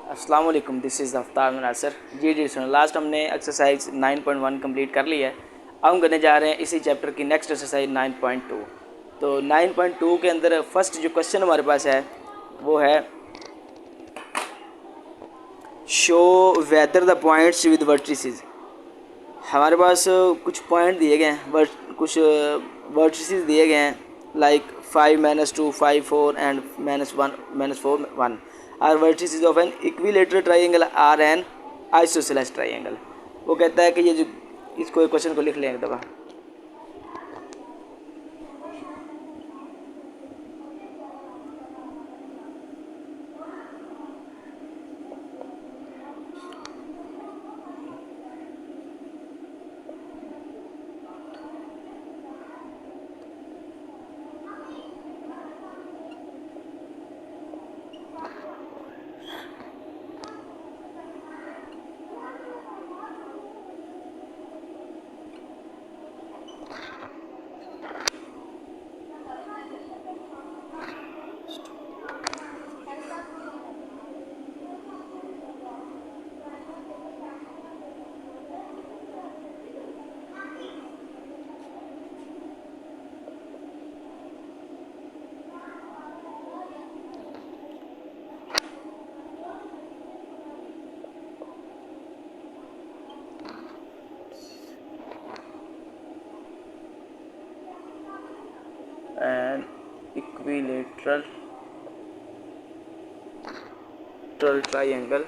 अस्सलाम वालेकुम, this is अफ्तार मुनासर। जी सुनो, लास्ट हमने एक्सरसाइज 9.1 कंप्लीट कर ली है। अब हम करने जा रहे हैं इसी चैप्टर की नेक्स्ट एक्सरसाइज 9.2। तो 9.2 के अंदर फर्स्ट जो क्वेश्चन हमारे पास है वो है show whether the points with vertices. हमारे पास कुछ पॉइंट दिए गए हैं, कुछ वर्टिसेस दिए गए हैं, like 5 -2 5 4 and -1 -4 1 are vertices of an equilateral triangle or an isosceles triangle. वो कहता है कि ये जो इसको क्वेश्चन को लिख लें एक दफ़ा। एन इक्विलेटरल ट्राइंगल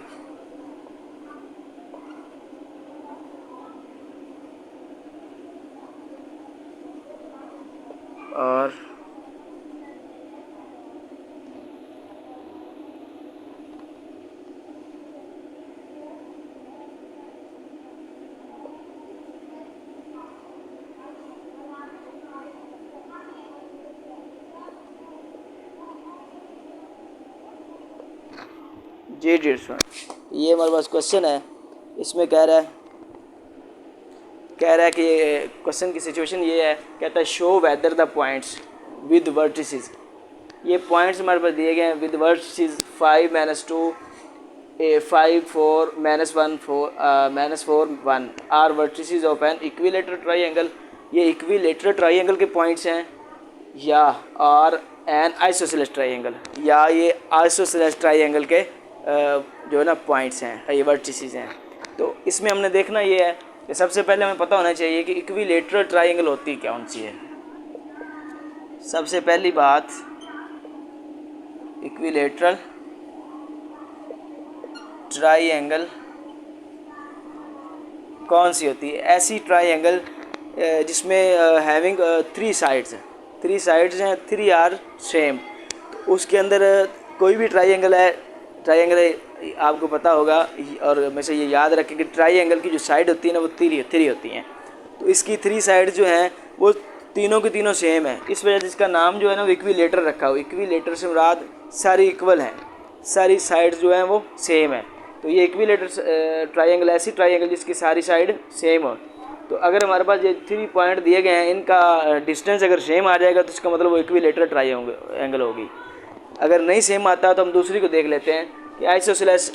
और जी सर, ये हमारे पास क्वेश्चन है। इसमें कह रहा है कि क्वेश्चन की सिचुएशन ये है, कहता है show whether the points with vertices. ये पॉइंट्स हमारे पास दिए गए हैं with vertices 5 -2 5 4 -1 4 1 are vertices of an equilateral triangle. ये इक्विलेटरल ट्राइंगल के पॉइंट्स हैं या और एन आइसोसेलेस ट्राइंगल, या ये आइसोसेलेस ट्राइंगल के जो है ना पॉइंट्स हैं, ये वर्टिसेस हैं। तो इसमें हमने देखना ये है कि सबसे पहले हमें पता होना चाहिए कि इक्विलेटरल ट्राइंगल होती कौन सी है। सबसे पहली बात, इक्विलेटरल ट्राइंगल कौन सी होती है? ऐसी ट्राइंगल जिसमें हैविंग 3 साइड्स हैं, 3 साइड्स हैं, 3 आर सेम। तो उसके अंदर कोई भी ट्राइंगल आपको पता होगा, और हमेशा ये याद रखें कि ट्राइंगल की जो साइड होती है ना वो 3 होती हैं। तो इसकी 3 साइड जो हैं वो तीनों की तीनों सेम है। इस वजह से इसका नाम जो है ना वो इक्विलेटर रखा हुआ। इक्विलेटर से मुराद सारी इक्वल हैं, सारी साइड जो हैं वो सेम है। तो ये इक्विलेटर ट्राइंगल ऐसी ट्राइंगल जिसकी सारी साइड सेम हो। तो अगर हमारे पास ये 3 पॉइंट दिए गए हैं, इनका डिस्टेंस अगर सेम आ जाएगा तो इसका मतलब वो इक्विलेटरल ट्राइंगल होगी। अगर नहीं सेम आता तो हम दूसरी को देख लेते हैं कि आइसोसेलेस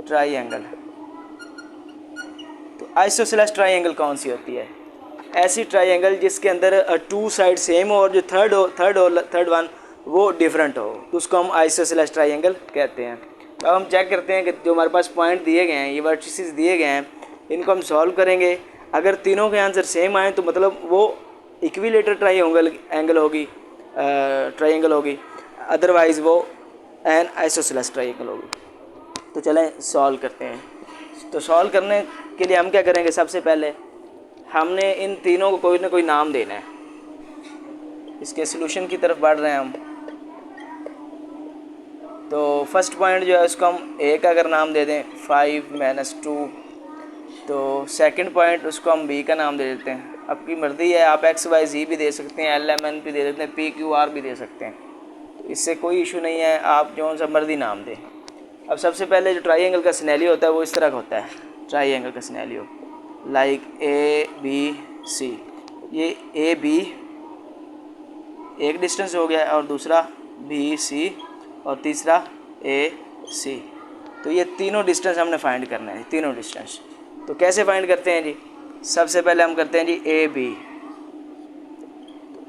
ट्राइंगल। तो आइसोसेलेस ट्राइंगल कौन सी होती है? ऐसी ट्राइंगल जिसके अंदर 2 साइड सेम हो और जो थर्ड वन वो डिफरेंट हो, तो उसको हम आइसोसेलेस ट्राइंगल कहते हैं। अब हम चेक करते हैं कि जो हमारे पास पॉइंट दिए गए हैं, ये वर्टिसेस दिए गए हैं, इनको हम सॉल्व करेंगे। अगर तीनों के आंसर सेम आए तो मतलब वो इक्विलेटरल ट्राइंगल होगी, अदरवाइज़ वो एन आइसोसेलेस ट्राइंगल होगी। तो चलें सॉल्व करते हैं। तो सॉल्व करने के लिए हम क्या करेंगे, सबसे पहले हमने इन तीनों को कोई ना कोई नाम देना है। इसके सलूशन की तरफ बढ़ रहे हैं हम। तो फर्स्ट पॉइंट जो है उसको हम ए का अगर नाम दे दें 5 -2, तो सेकंड पॉइंट उसको हम बी का नाम दे देते हैं। आपकी मर्ज़ी है, आप XYZ भी दे सकते हैं, LMN भी दे सकते हैं, PQR भी दे सकते हैं। तो इससे कोई इशू नहीं है, आप जो सा मर्ज़ी नाम दें। अब सबसे पहले जो ट्राइंगल का सिनेरियो होता है वो इस तरह का होता है। ट्राइंगल का सिनेरियो लाइक ABC, ये एक डिस्टेंस हो गया और दूसरा बी सी और तीसरा ए सी। तो ये तीनों डिस्टेंस हमने फाइंड करना है, तीनों डिस्टेंस। तो कैसे फाइंड करते हैं जी? सबसे पहले हम करते हैं जी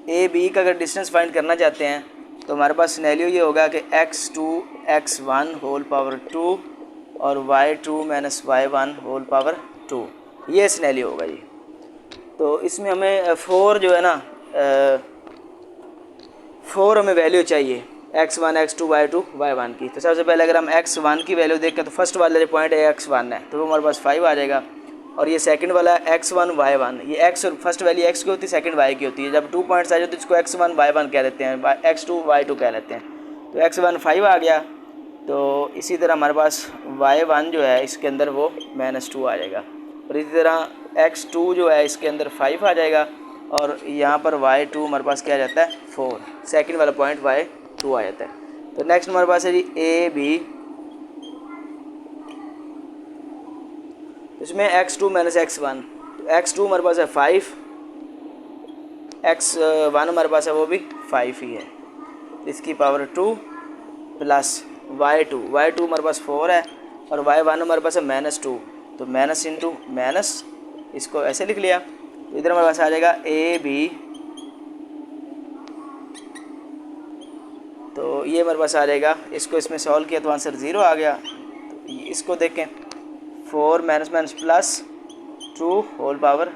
ए बी का अगर डिस्टेंस फाइंड करना चाहते हैं तो हमारे पास सिनेरियो ये होगा कि x2 x1 होल पावर 2 और y2 minus y1 whole power 2, ये सिनेरियो होगा जी। तो इसमें हमें 4 जो है ना 4 हमें वैल्यू चाहिए x1 x2 y2 y1 की। तो सबसे पहले अगर हम x1 की वैल्यू देखें तो फर्स्ट वाला जो पॉइंट है x1 है, तो वो हमारे पास 5 आ जाएगा। और ये सेकंड वाला x1 y1, ये x और फर्स्ट वैल्यू x की होती है, सेकंड y की होती है। जब 2 पॉइंट्स आ जाए तो इसको x1 y1 कह देते हैं, x2 y2 कह लेते हैं। तो x1 5 आ गया। तो इसी तरह हमारे पास y1 जो है इसके अंदर वो -2 आ जाएगा। और इसी तरह x2 जो है इसके अंदर 5 आ जाएगा। और यहाँ पर y2 हमारे पास क्या आ जाता है 4, सेकंड वाला पॉइंट y2 आ जाता है। तो नेक्स्ट हमारे पास है जी ए बी। इसमें x2 माइनस x1, तो x2 हमारे पास है 5, x1 हमारे पास है वो भी 5 ही है, इसकी पावर 2 प्लस y2 हमारे पास 4 है और y1 हमारे पास है -2, तो माइनस इंटू माइनस, इसको ऐसे लिख लिया। तो इधर हमारे पास आ जाएगा ए बी, तो ये हमारे पास आ जाएगा। इसको इसमें सॉल्व किया तो आंसर 0 आ गया। तो इसको देखें 4 minus minus plus 2 whole power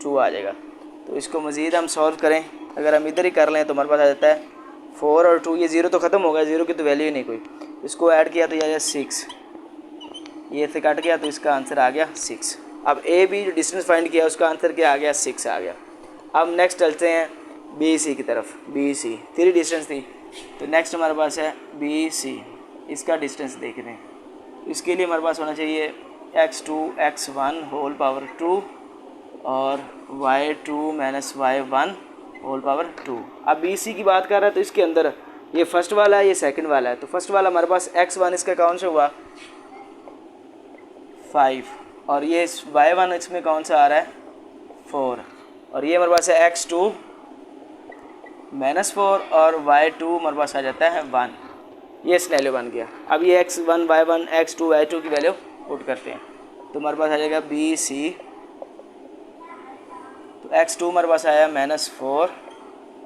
2 आ जाएगा। तो इसको मज़ीद हम सॉल्व करें, अगर हम इधर ही कर लें तो हमारे पास आ जाता है 4 और 2, ये 0 तो ख़त्म हो गया, 0 की तो वैल्यू ही नहीं कोई। इसको ऐड किया तो ये आ गया 6, ये से कट गया तो इसका आंसर आ गया 6। अब ए बी जो डिस्टेंस फाइंड किया उसका आंसर क्या आ गया 6 आ गया। अब नेक्स्ट चलते हैं बी सी की तरफ। बी सी 3 डिस्टेंस थी, तो नेक्स्ट हमारे पास है बी सी, इसका डिस्टेंस देख रहे हैं। इसके लिए हमारे पास होना चाहिए x2 x1 होल पावर 2 और y2 minus y1 whole power 2। अब बी सी की बात कर रहा है तो इसके अंदर ये फर्स्ट वाला है, ये सेकंड वाला है। तो फर्स्ट वाला हमारे पास x1 इसका कौन सा हुआ 5 और ये y1 इसमें कौन सा आ रहा है 4, और ये हमारे पास है x2 -4 और y2 हमारे पास आ जाता है 1। ये सिनेरियो बन गया। अब ये x1 y1 x2 y2 की वैल्यू पुट करते हैं तो हमारे पास आ जाएगा बी सी। तो x2 हमारे पास आया -4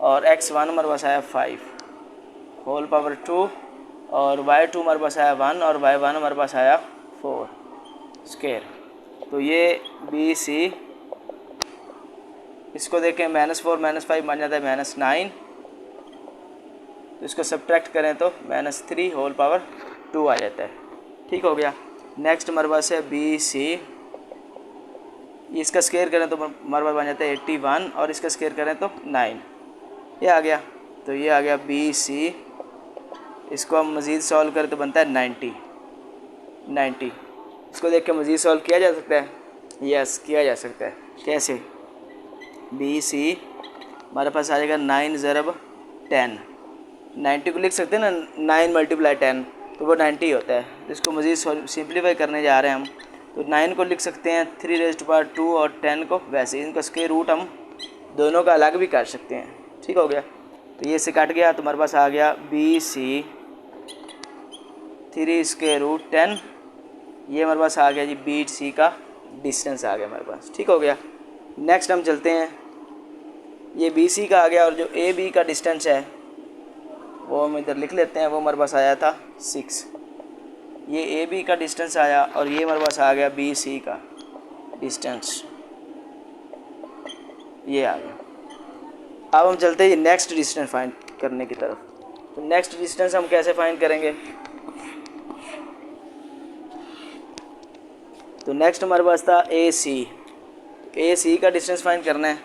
और x1 हमारे पास आया 5 होल पावर 2 और y2 हमारे पास आया 1 और y1 हमारे पास आया 4 स्क्वायर। तो ये बी सी, इसको देखें -4 -5 बन जाता है -9, तो इसको सब्ट्रैक्ट करें तो -3 होल पावर 2 आ जाता है। ठीक हो गया। नेक्स्ट हमारे पास है बी सी, इसका स्क्वायर करें तो हमारे पास बन जाता है 81 और इसका स्क्वायर करें तो 9, ये आ गया। तो ये आ गया बी सी। इसको हम मज़ीद सॉल्व करें तो बनता है 90। इसको देख के मज़ीद सॉल्व किया जा सकता है, यस किया जा सकता है। कैसे? बी सी हमारे पास आ जाएगा 9 ज़रब 10, 90 को लिख सकते हैं ना 9 × 10 तो वो 90 होता है। इसको मज़ीद सिंप्लीफाई करने जा रहे हैं हम, तो 9 को लिख सकते हैं 3⁻² और 10 को वैसे, इनका स्क्वायर रूट हम दोनों का अलग भी कर सकते हैं। ठीक हो गया। तो ये से कट गया तो हमारे पास आ गया बी सी 3√10, ये हमारे पास आ गया जी बी सी का डिस्टेंस आ गया हमारे पास। ठीक हो गया। नेक्स्ट हम चलते हैं, ये बी सी का आ गया और जो ए बी का डिस्टेंस है वो हम इधर लिख लेते हैं। वो हमारे पास आया था 6, ये ए बी का डिस्टेंस आया और ये हमारे पास आ गया बी सी का डिस्टेंस, ये आ गया। अब हम चलते हैं नेक्स्ट डिस्टेंस फाइंड करने की तरफ। तो नेक्स्ट डिस्टेंस हम कैसे फाइंड करेंगे? तो नेक्स्ट हमारे पास था ए सी का डिस्टेंस फाइंड करना है।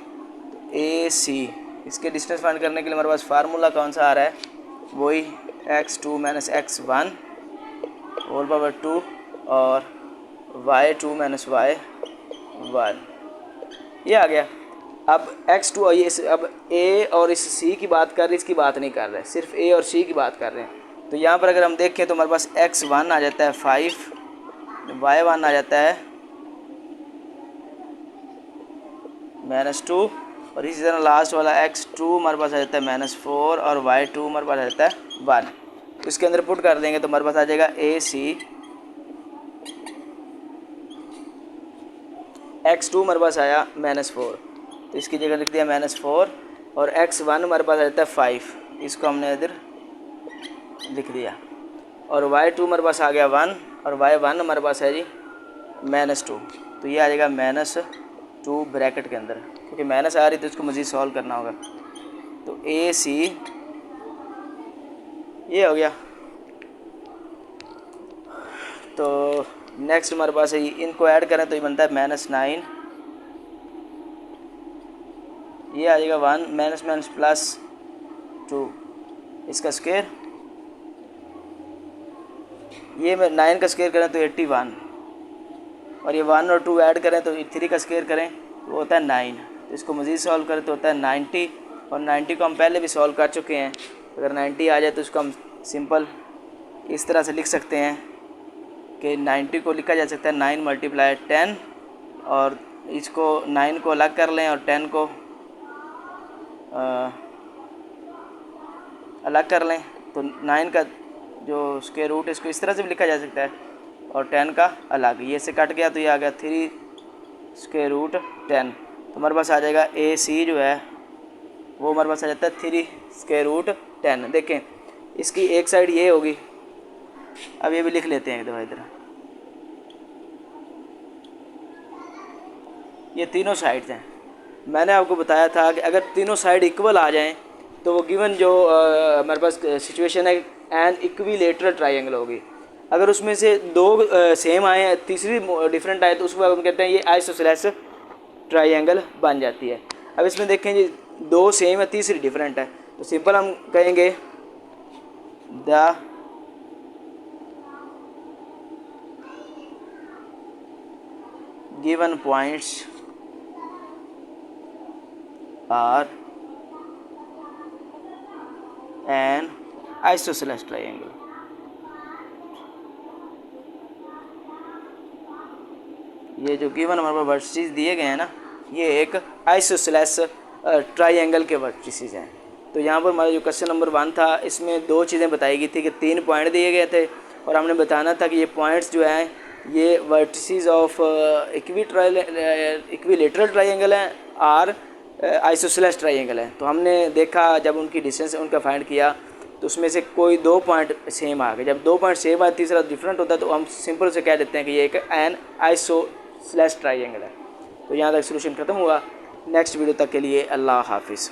ए सी, इसके डिस्टेंस फाइंड करने के लिए हमारे पास फार्मूला कौन सा आ रहा है, वही x2 minus x1 whole power 2 और y2 माइनस y1, ये आ गया। अब x2 और ये अब a और इस c की बात कर रहे हैं, इसकी बात नहीं कर रहे, सिर्फ a और c की बात कर रहे हैं। तो यहाँ पर अगर हम देखें तो हमारे पास x1 आ जाता है 5, y1 आ जाता है -2 और इसी तरह लास्ट वाला x2 हमारे पास आ जाता है -4 और y2 हमारे पास आ जाता है 1। तो इसके अंदर पुट कर देंगे तो हमारे पास आ जाएगा AC x2 हमारे पास आया -4, तो इसकी जगह लिख दिया -4 और x1 हमारे पास आ जाता है 5, इसको हमने इधर लिख दिया और y2 हमारे पास आ गया 1 और y1 हमारे पास है जी -2, तो ये आ जाएगा -2 ब्रैकेट के अंदर, क्योंकि माइनस आ रही तो इसको मज़ीद सॉल्व करना होगा। तो AC ये हो गया। तो नेक्स्ट हमारे पास है इनको ऐड करें तो ये बनता है -9, ये आ जाएगा 1 -+2 इसका स्क्वायर, ये 9 का स्क्वायर करें तो 81 और ये 1 और 2 ऐड करें तो 3 का स्क्वायर करें तो वो होता है 9। तो इसको मज़ीद सॉल्व करें तो होता है 90 और 90 को हम पहले भी सॉल्व कर चुके हैं। अगर 90 आ जाए तो इसको हम सिंपल इस तरह से लिख सकते हैं कि 90 को लिखा जा सकता है 9 × 10 और इसको 9 को अलग कर लें और 10 को अलग कर लें तो 9 का जो स्क्वायर रूट है इसको इस तरह से भी लिखा जा सकता है और 10 का अलग, ये से कट गया तो ये आ गया 3 √10। तो हमारे पास आ जाएगा AC जो है वो हमारे पास आ जाता है 3 √10। देखें इसकी एक साइड ये होगी, अब ये भी लिख लेते हैं एक दफ़ा इधर, ये तीनों साइड्स हैं। मैंने आपको बताया था कि अगर तीनों साइड इक्वल आ जाएं तो वो गिवन जो हमारे पास सिचुएशन है एन इक्विलेटरल ट्रायंगल होगी। अगर उसमें से दो सेम आए तीसरी डिफरेंट आए तो उसको हम कहते हैं ये आइसोसेलेस ट्रायंगल बन जाती है। अब इसमें देखें जी दो सेम है तीसरी डिफरेंट है तो सिंपल हम कहेंगे the given points are an isosceles triangle. ये जो गिवन हमारे पास वर्टिसेस दिए गए हैं ना, ये एक आइसोसेलेस ट्रायंगल के वर्टिसेस हैं। तो यहाँ पर हमारा जो क्वेश्चन नंबर 1 था इसमें दो चीज़ें बताई गई थी कि 3 पॉइंट दिए गए थे और हमने बताना था कि ये पॉइंट्स जो हैं ये वर्टिसेस ऑफ इक्विलेटरल ट्रायंगल हैं और आइसोसेलेस ट्रायंगल है। तो हमने देखा जब उनकी डिस्टेंस उनका फाइंड किया तो उसमें से कोई 2 पॉइंट सेम आ गए। जब 2 पॉइंट सेम आए तीसरा डिफरेंट होता है तो हम सिंपल से कह देते हैं कि ये एक एन आइसोसेलेस ट्रायंगल है। तो यहाँ तक सोल्यूशन ख़त्म हुआ। नेक्स्ट वीडियो तक के लिए अल्लाह हाफिज़।